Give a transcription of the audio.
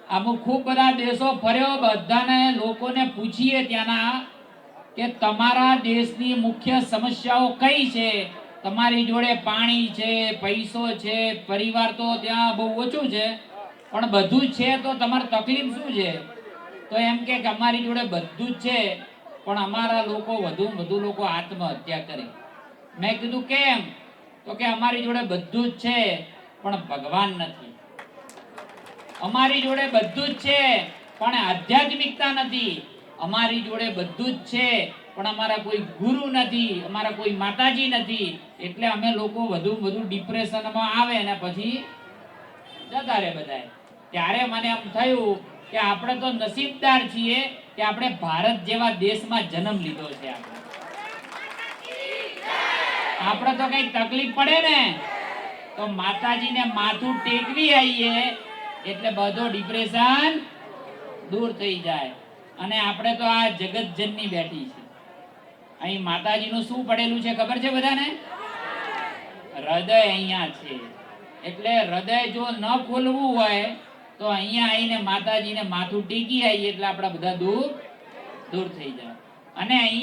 અમુક ખૂબ બધા દેશો ફર્યો, બધાને લોકોને પૂછીએ ત્યાંના કે તમારા દેશની મુખ્ય સમસ્યાઓ કઈ છે? તમારી જોડે પાણી છે, પૈસો છે, પરિવાર તો ત્યાં બહુ ઓછું છે, પણ બધું જ છે, તો તમારી તકલીફ શું છે? તો એમ કે અમારી જોડે બધું જ છે, પણ અમારા લોકો વધુ લોકો આત્મહત્યા કરે. મેં કીધું કેમ? તો કે અમારી જોડે બધું જ છે, પણ ભગવાન નથી. અમારી જોડે બધું જ છે, પણ આધ્યાત્મિકતા નથી. અમારી જોડે બધું જ છે, પણ અમારા કોઈ ગુરુ નથી, અમારા કોઈ માતાજી નથી. એટલે અમે લોકો વધુ ડિપ્રેશનમાં આવે અને પછી જતા રહે બધા. ત્યારે મને એમ થયું કે આપણે તો નસીબદાર છીએ કે આપણે ભારત જેવા દેશમાં જન્મ લીધો છે. આપણે તો કઈ તકલીફ પડે ને તો માતાજીને માથું ટેકવી આવીએ એટલે બધો ડિપ્રેશન દૂર થઈ જાય. અને આપણે તો આ જગતજનની બેઠી છે. અહીં માતાજીનું શું પડેલું છે ખબર છે બધાને? હૃદય અહીંયા છે. એટલે હૃદય જો ન ખોલવું હોય તો અહીંયા આવીને માતાજીને માથું ટેકી આવીએ એટલે આપણા બધા દુઃખ દૂર થઈ જાય. અને અહીં